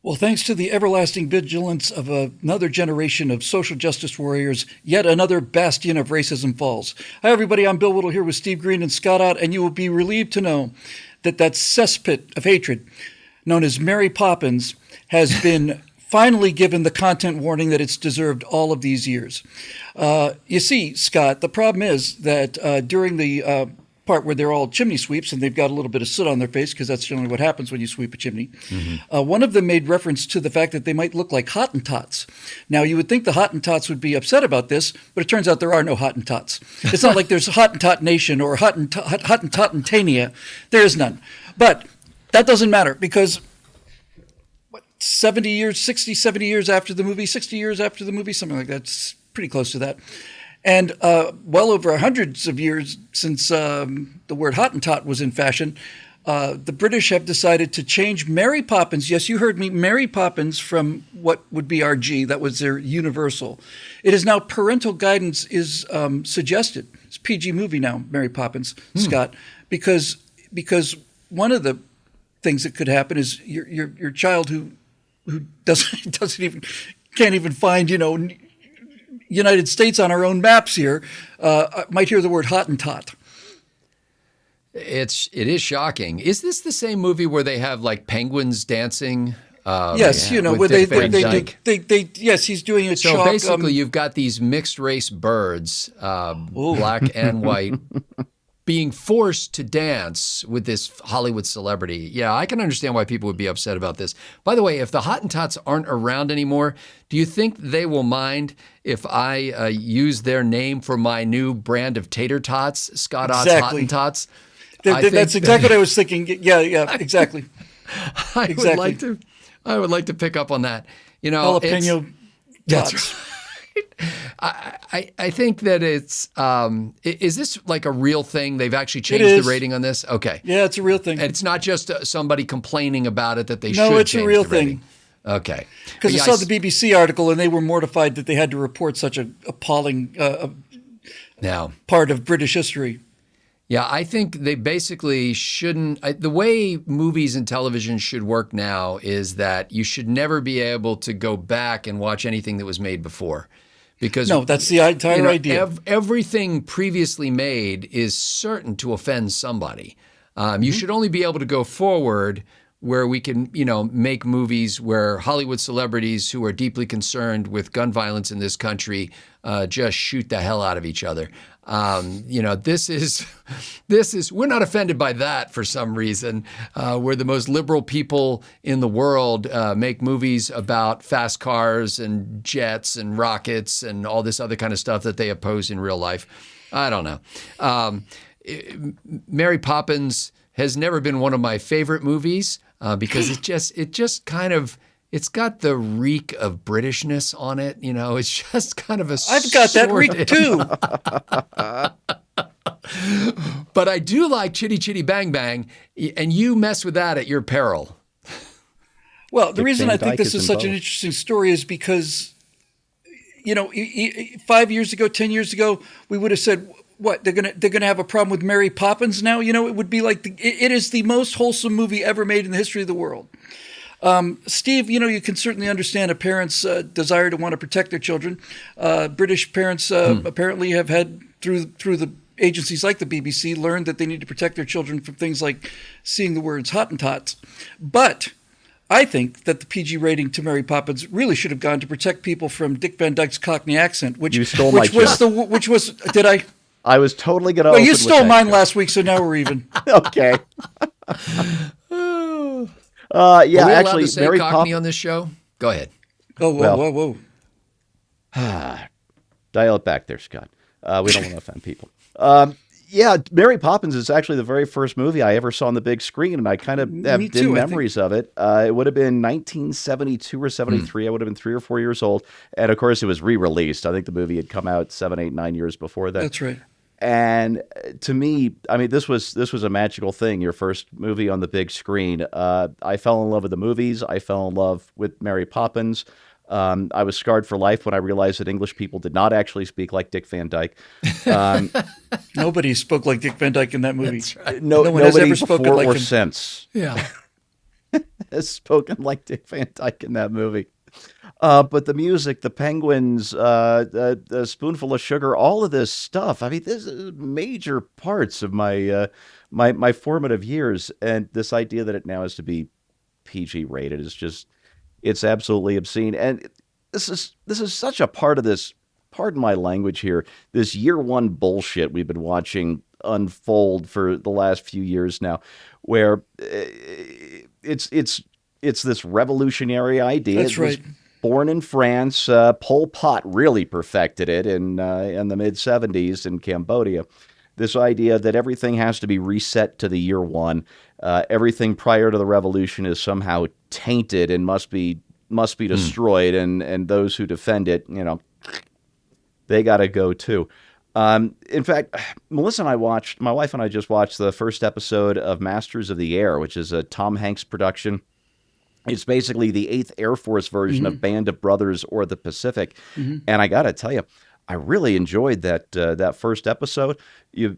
Well, thanks to the everlasting vigilance of another generation of social justice warriors, yet another bastion of racism falls. Hi, everybody. I'm Bill Whittle here with Steve Green and Scott Ott, and you will be relieved to know that cesspit of hatred, known as Mary Poppins, has been finally given the content warning that it's deserved all of these years. You see, Scott, the problem is that during the part where they're all chimney sweeps and they've got a little bit of soot on their face, because that's generally what happens when you sweep a chimney. One of them made reference to the fact that they might look like Hottentots. Now, you would think the Hottentots would be upset about this, but it turns out there are no Hottentots. It's not like there's a Hottentot nation or Hottentotantania. There is none. But that doesn't matter, because 70 years, 60, 70 years after the movie, 60 years after the movie, something like that, it's pretty close to that. And well over hundreds of years since the word Hottentot was in fashion, the British have decided to change Mary Poppins. Yes, you heard me, Mary Poppins, from what would be RG. That was their universal. It is now parental guidance is suggested. It's a PG movie now, Mary Poppins, Scott, because one of the things that could happen is your child who can't even find, United States on our own maps here, might hear the word Hottentot. It is shocking. Is this the same movie where they have like penguins dancing? Yes, where they yes, he's doing it. So basically, you've got these mixed race birds, black and white, being forced to dance with this Hollywood celebrity. Yeah, I can understand why people would be upset about this. By the way, if the Hottentots aren't around anymore, do you think they will mind if I use their name for my new brand of tater tots, Scott Ott's Hottentots? That's exactly what I was thinking. Yeah, exactly. I would like to pick up on that. Jalapeno that's tots. right. I think that it's is this like a real thing? They've actually changed the rating on this? Okay. Yeah, it's a real thing. And it's not just somebody complaining about it that they should change. No, it's a real thing. Okay. Because I saw the BBC article and they were mortified that they had to report such an appalling part of British history. Yeah, I think they basically shouldn't. The way movies and television should work now is that you should never be able to go back and watch anything that was made before. Because no, that's the entire idea. Everything previously made is certain to offend somebody. You should only be able to go forward where we can, make movies where Hollywood celebrities who are deeply concerned with gun violence in this country just shoot the hell out of each other. This is we're not offended by that for some reason. Where the most liberal people in the world make movies about fast cars and jets and rockets and all this other kind of stuff that they oppose in real life. I don't know. Mary Poppins has never been one of my favorite movies because it's got the reek of Britishness on it. It's just kind of a I've got that reek too. But I do like Chitty Chitty Bang Bang, and you mess with that at your peril. Well, the reason I think this is such an interesting story is because, 5 years ago, 10 years ago, we would have said, what, they're gonna have a problem with Mary Poppins now? It would be like it is the most wholesome movie ever made in the history of the world. Steve, you can certainly understand a parent's desire to want to protect their children. British parents apparently have had, through the agencies like the BBC, learned that they need to protect their children from things like seeing the words Hottentots. But I think that the PG rating to Mary Poppins really should have gone to protect people from Dick Van Dyke's Cockney accent, which you stole my was did I? I was totally going to. Well, you stole mine last week, so now we're even. Okay. Are we allowed to say Mary Cockney on this show? Go ahead. Oh, whoa. Dial it back there, Scott. We don't want to offend people. Mary Poppins is actually the very first movie I ever saw on the big screen, and I kind of have dim memories of it. It would have been 1972 or 73. I would have been 3 or 4 years old. And, of course, it was re-released. I think the movie had come out 7, 8, 9 years before that. That's right. And to me, this was a magical thing, your first movie on the big screen. I fell in love with the movies. I fell in love with Mary Poppins. I was scarred for life when I realized that English people did not actually speak like Dick Van Dyke. Nobody spoke like Dick Van Dyke in that movie. That's right. No one has ever spoken like him since. Yeah. has spoken like Dick Van Dyke in that movie. But the music, the penguins, the spoonful of sugar, all of this stuff. I mean, this is major parts of my formative years, and this idea that it now has to be PG rated is just it's absolutely obscene. And this is such a part of this. Pardon my language here. This year one bullshit we've been watching unfold for the last few years now, where it's this revolutionary idea. That's right. Born in France, Pol Pot really perfected it in the mid '70s in Cambodia. This idea that everything has to be reset to the year one, everything prior to the revolution is somehow tainted and must be destroyed, and those who defend it, they got to go too. In fact, my wife and I just watched the first episode of Masters of the Air, which is a Tom Hanks production. It's basically the 8th Air Force version of Band of Brothers or the Pacific. And I got to tell you, I really enjoyed that first episode. You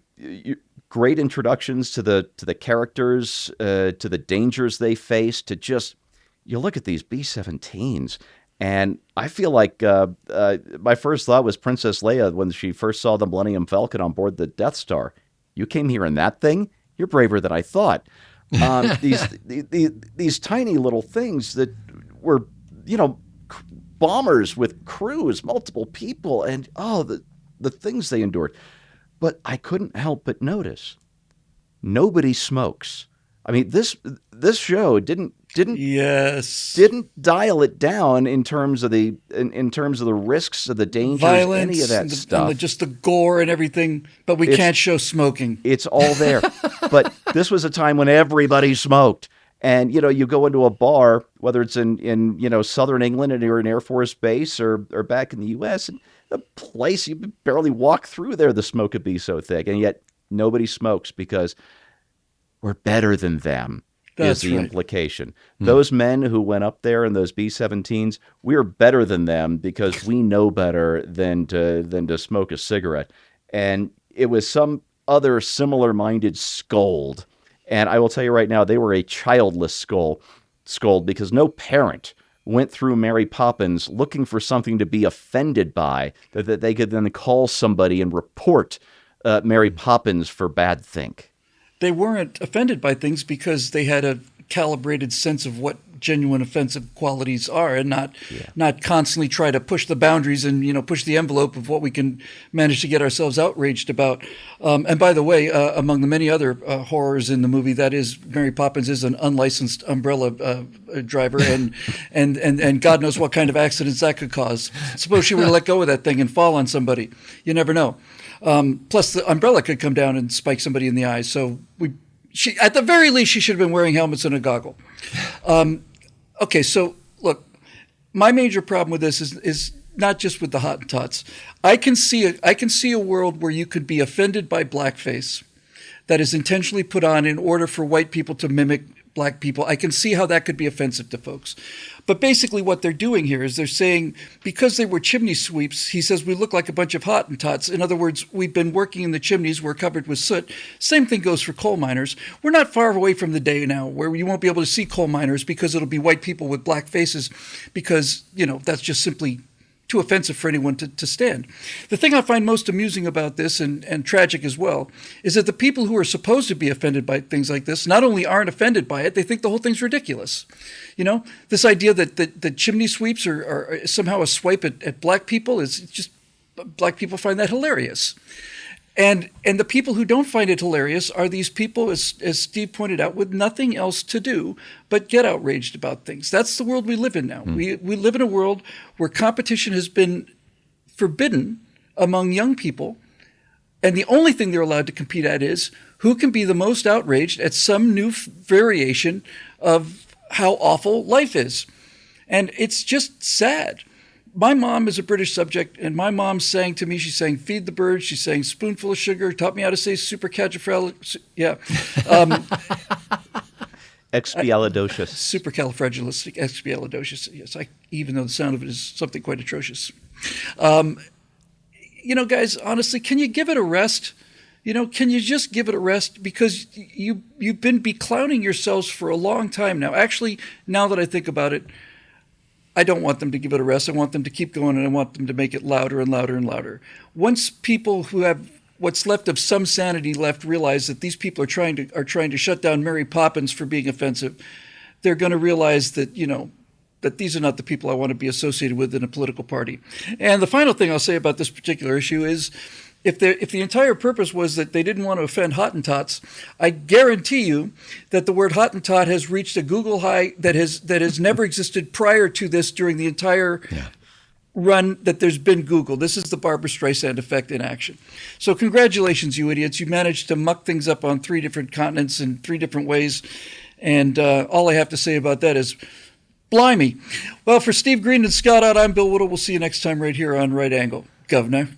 great introductions to the characters, to the dangers they face, to just, you look at these B-17s, and I feel like my first thought was Princess Leia when she first saw the Millennium Falcon on board the Death Star. You came here in that thing? You're braver than I thought. These tiny little things that were, bombers with crews, multiple people, and the things they endured. But I couldn't help but notice nobody smokes. I mean, this show didn't dial it down in terms of the risks of the dangers, violence, any of that stuff, and just the gore and everything. But we can't show smoking. It's all there. But this was a time when everybody smoked, and you go into a bar, whether it's in southern England and you're an Air Force base or back in the U.S., and the place you barely walk through there, the smoke would be so thick, and yet nobody smokes because we're better than them. That's the implication. Those men who went up there in those B-17s, we're better than them because we know better than to smoke a cigarette. And it was some other similar-minded scold. And I will tell you right now, they were a childless scold because no parent went through Mary Poppins looking for something to be offended by, that they could then call somebody and report Mary Poppins for bad think. They weren't offended by things because they had a calibrated sense of what genuine offensive qualities are, and not constantly try to push the boundaries and push the envelope of what we can manage to get ourselves outraged about. And by the way, among the many other horrors in the movie, that is, Mary Poppins is an unlicensed umbrella driver, and God knows what kind of accidents that could cause. Suppose she were to let go of that thing and fall on somebody. You never know. Plus, the umbrella could come down and spike somebody in the eye. So at the very least, she should have been wearing helmets and a goggle. Okay, so look, my major problem with this is not just with the Hottentots. I can see a world where you could be offended by blackface that is intentionally put on in order for white people to mimic black people. I can see how that could be offensive to folks. But basically what they're doing here is they're saying, because they were chimney sweeps, he says, we look like a bunch of Hottentots. In other words, we've been working in the chimneys, we're covered with soot. Same thing goes for coal miners. We're not far away from the day now where you won't be able to see coal miners because it'll be white people with black faces because, that's just simply too offensive for anyone to stand. The thing I find most amusing about this, and tragic as well, is that the people who are supposed to be offended by things like this not only aren't offended by it, they think the whole thing's ridiculous. This idea that the chimney sweeps are somehow a swipe at black people is just, black people find that hilarious. And the people who don't find it hilarious are these people, as Steve pointed out, with nothing else to do but get outraged about things. That's the world we live in now. We live in a world where competition has been forbidden among young people, and the only thing they're allowed to compete at is who can be the most outraged at some new variation of how awful life is. And it's just sad. My mom is a British subject, and my mom sang to me, she sang Feed the Birds, she sang Spoonful of Sugar, taught me how to say supercalifragilistic, supercalifragilistic, yes, even though the sound of it is something quite atrocious. Guys, honestly, can you give it a rest? can you just give it a rest? Because you've been beclowning yourselves for a long time now. Actually, now that I think about it, I don't want them to give it a rest. I want them to keep going, and I want them to make it louder and louder and louder. Once people who have what's left of some sanity left realize that these people are trying to shut down Mary Poppins for being offensive, they're going to realize that, that these are not the people I want to be associated with in a political party. And the final thing I'll say about this particular issue is, if the entire purpose was that they didn't want to offend Hottentots, I guarantee you that the word Hottentot has reached a Google high that has never existed prior to this during the entire run that there's been Google. This is the Barbra Streisand effect in action. So congratulations, you idiots. You managed to muck things up on 3 different continents in 3 different ways. And all I have to say about that is, blimey. Well, for Steve Green and Scott Ott, I'm Bill Whittle. We'll see you next time right here on Right Angle. Governor.